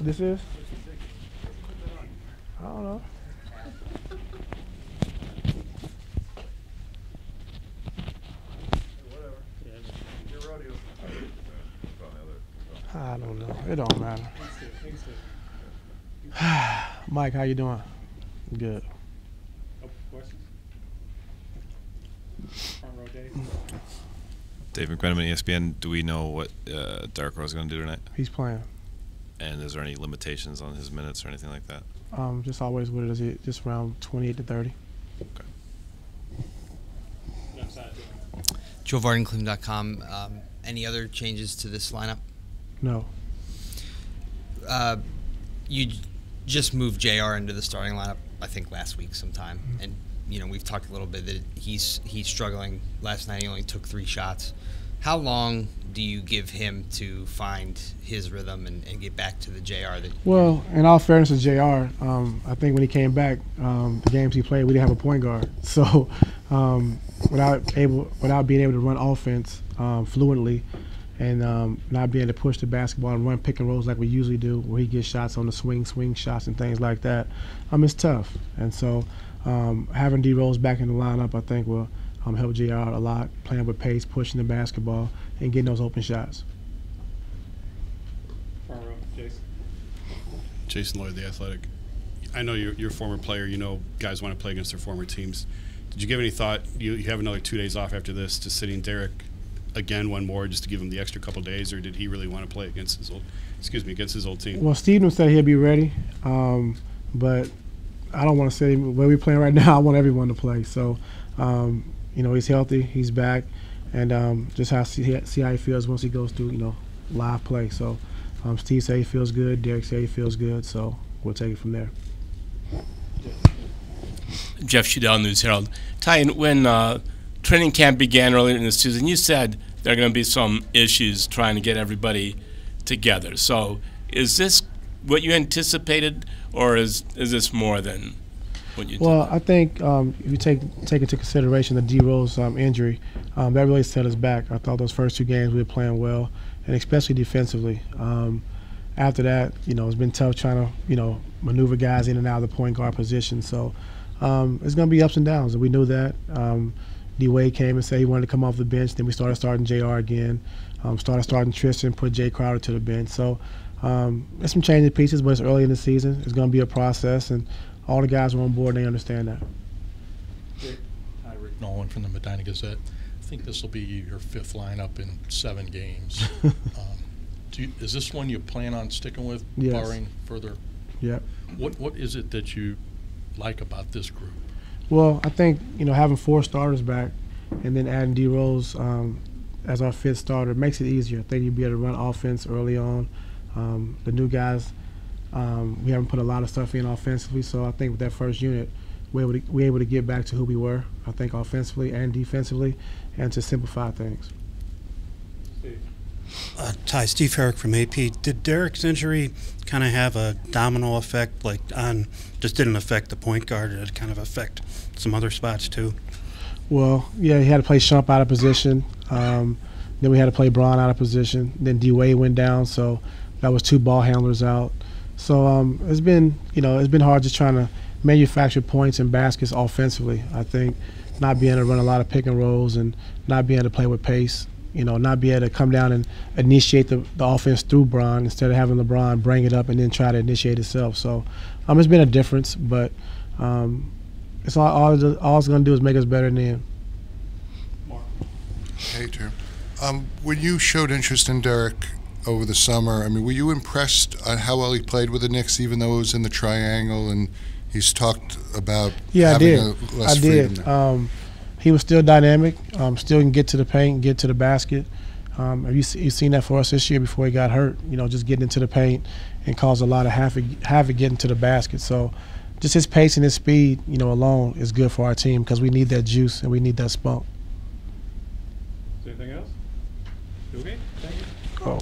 This is? I don't know. I don't know. It don't matter. Mike, how you doing? Good. Questions? Front row, Dave. Dave McMenamin, ESPN. Do we know what Derrick Rose is going to do tonight? He's playing. And is there any limitations on his minutes or anything like that? Just always what it is, just around 28 to 30. Okay. Joe VardenCleveland.com. Any other changes to this lineup? No. You just moved JR into the starting lineup, I think, last week sometime. Mm-hmm. And, you know, we've talked a little bit that he's struggling. Last night he only took 3 shots. How long do you give him to find his rhythm and get back to the JR? Well, in all fairness to JR, I think when he came back, the games he played, we didn't have a point guard. So without being able to run offense fluently and not being able to push the basketball and run pick and rolls like we usually do, where he gets shots on the swing shots and things like that, it's tough. And so having D Rose back in the lineup, I think will help JR out a lot, playing with pace, pushing the basketball, and getting those open shots. Front row, Jason. Jason Lloyd, The Athletic. I know you're a former player. You know guys want to play against their former teams. Did you give any thought, you have another 2 days off after this, to sitting Derrick again one more just to give him the extra couple days, or did he really want to play against his old team? Well, Steven said he'll be ready, but I don't want to say where we're playing right now. I want everyone to play. So, he's healthy, he's back, and just see how he feels once he goes through, live play. So, Steve said he feels good, Derrick said he feels good, so we'll take it from there. Jeff Shudell, News Herald. Ty, when training camp began earlier in the season, you said there are going to be some issues trying to get everybody together. So is this what you anticipated, or is this more than what you did? Well, I think if you take into consideration the D Rose injury, that really set us back. I thought those first 2 games we were playing well, and especially defensively. After that, it's been tough trying to, maneuver guys in and out of the point guard position. So it's going to be ups and downs, and we knew that. D Wade came and said he wanted to come off the bench. Then we started starting JR again. Started starting Tristan, put Jay Crowder to the bench. So there's some changing pieces, but it's early in the season. It's going to be a process, and all the guys are on board and they understand that. Hi, Rick Nolan from the Medina Gazette. I think this will be your 5th lineup in 7 games. Is this one you plan on sticking with, yes, barring further? Yeah. What is it that you like about this group? Well, I think, having 4 starters back and then adding D Rose as our 5th starter makes it easier. I think you'll be able to run offense early on. The new guys, we haven't put a lot of stuff in offensively, so I think with that first unit, we're able to get back to who we were, I think, offensively and defensively, and to simplify things. Ty, Steve Herrick from AP. Did Derrick's injury kind of have a domino effect, just didn't affect the point guard, did it kind of affect some other spots too? Well, yeah, he had to play Shump out of position. Then we had to play Braun out of position. Then D Wade went down, so that was 2 ball handlers out. So it's been hard just trying to manufacture points and baskets offensively. I think not being able to run a lot of pick and rolls and not being able to play with pace. Not be able to come down and initiate the offense through Braun instead of having LeBron bring it up and then try to initiate itself. So it's been a difference, but it's all it's going to do is make us better in the end. Hey, Tim. When you showed interest in Derrick over the summer, were you impressed on how well he played with the Knicks, even though it was in the triangle, and he's talked about having less freedom there? He was still dynamic, still can get to the paint, get to the basket. Have you seen that for us this year before he got hurt? Just getting into the paint and caused a lot of havoc getting to the basket. So just his pace and his speed, alone is good for our team because we need that juice and we need that spunk. Anything else? Okay, thank you. Oh.